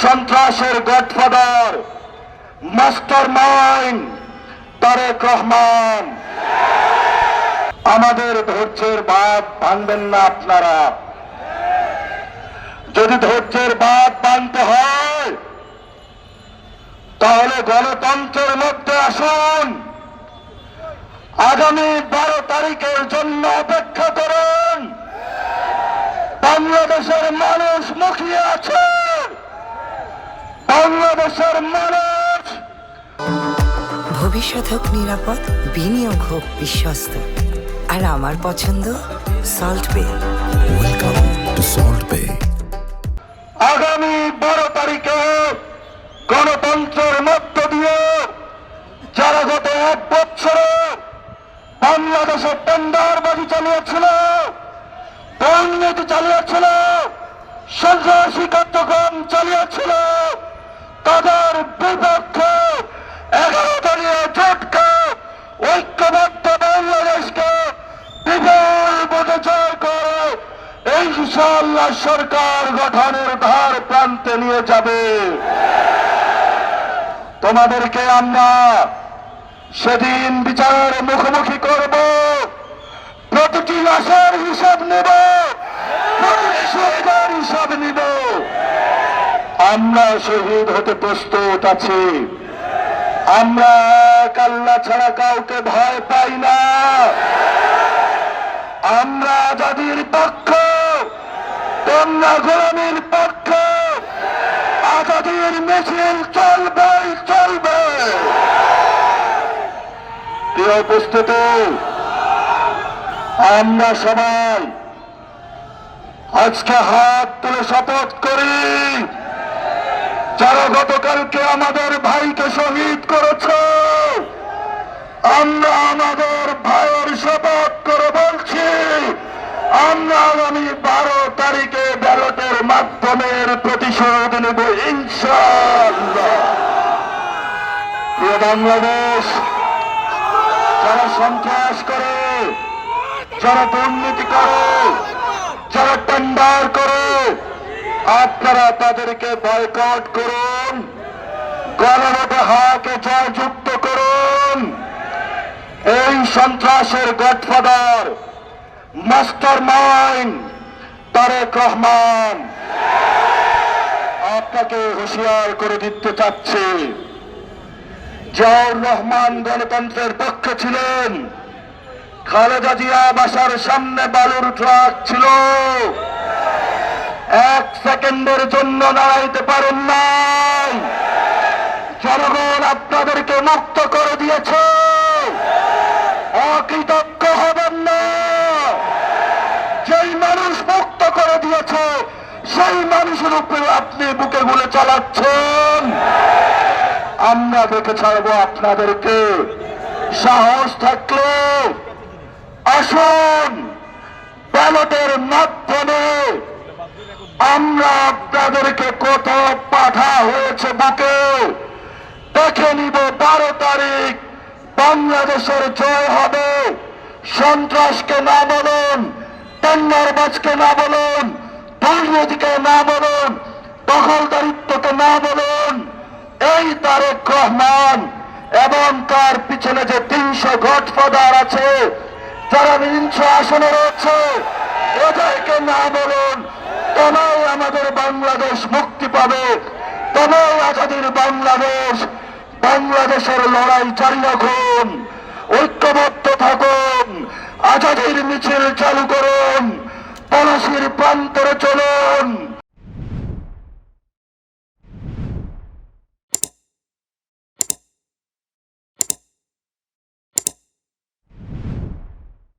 সন্ত্রাসের godfather mastermind Tarique Rahman. আমাদের ধৈর্যের বাঁধ ভাঙবেন না আপনারা। যদি ধৈর্যের বাঁধ ভাঙতে হয় তাহলে গণতন্ত্রের মধ্যে আসুন। আগামী 12 তারিখের জন্য অপেক্ষা করুন। বাংলাদেশের মানুষ মুখিয়ে আছে। বাংলাদেশের মানুষ ভবিষ্যৎ হোক নিরাপদ, বিনিয়োগ হোক বিশ্বস্ত, আর আমার পছন্দ সল্ট বে। ওয়েলকাম টু সল্ট বে। আগামী 12 তারিখে গণতন্ত্রের মধ্য দিয়ে যারা গত 1 বছরে বাংলাদেশে টেন্ডারবাজি চালিয়েছিল, দুর্নীতি চালিয়েছিল, সন্ত্রাসী কার্যক্রম চালিয়েছিল, তাদের বিপক্ষে 11 দলীয় জোটকে ঐক্যবদ্ধ বাংলাদেশকে বিপুল ভোটে জয় করে ইনশাআল্লাহ সরকার গঠনের ধার প্রান্তে নিয়ে যাবে। তোমাদেরকে আমরা সেদিন বিচারের মুখোমুখি করব। প্রতিটি লাশের হিসাব নেব, প্রতিটি শহীদের হিসাব নিব। আমরা শহীদ হতে প্রস্তুত আছি। আমরা এক আল্লাহ ছাড়া কাউকে ভয় পাই না। আমরা আজাদির পক্ষ, তোমরা গোলামীর পক্ষ। আজাদির মিছিল চলবে চলবে। প্রিয় উপস্থিতি, আমরা সবাই আজকে হাত তুলে শপথ করি, যারা গতকালকে আমাদের ভাইকে শহীদ করেছে, আমরা আমাদের ভাইয়ের শপথ করে বলছি, আমরা আগামী 12 তারিখে ব্যালটের মাধ্যমে প্রতিশোধ নেব ইনশাআল্লাহ। প্রিয় বাংলাদেশ, যারা সন্ত্রাস করে, যারা দুর্নীতি করে, যারা টেন্ডার করে, আপনারা তাদেরকে বয়কট করুন, গণভোটে হাকে জয়যুক্ত করুন। এই সন্ত্রাসের godfather mastermind Tarique Rahman আপনাকে হুঁশিয়ার করে দিতে চাচ্ছে। জিয়াউর রহমান গণতন্ত্রের পক্ষে ছিলেন, খালেদা জিয়া বাসার সামনে বালুর ট্রাক ছিল, 1 সেকেন্ডের জন্য দাঁড়াইতে পারেন নাই। জনগণ আপনাদেরকে মুক্ত করে দিয়েছে, অকৃতজ্ঞ হবেন না। যেই মানুষ মুক্ত করে দিয়েছে সেই মানুষের উপরে আপনি বুকে গুলে চালাচ্ছেন। আমরা দেখে ছাড়বো আপনাদেরকে। সাহস থাকলে আসুন, ব্যালটের মাধ্যমে আমরা আপনাদেরকে কত পাঠা হয়েছে বুকে দেখে নিব। 12 তারিখ বাংলাদেশের জয় হবে। সন্ত্রাসকে না বলুন, টেন্ডারবাজকে না বলুন, দুর্নীতিকে না বলুন, দখলদারিত্বকে না বলুন। এই তারেক রহমান এবং তার পিছনে যে 300 গডফাদার আছে, যারা 300 আসনে রয়েছে, এদেরকে না বলুন। তবেই আমাদের বাংলাদেশ মুক্তি পাবে, তবেই আজাদির বাংলাদেশ। বাংলাদেশের লড়াই জারি রাখুন, ঐক্যবদ্ধ থাকুন, আজাদির মিছিল চালু করুন, পলাশির প্রান্তরে চলুন।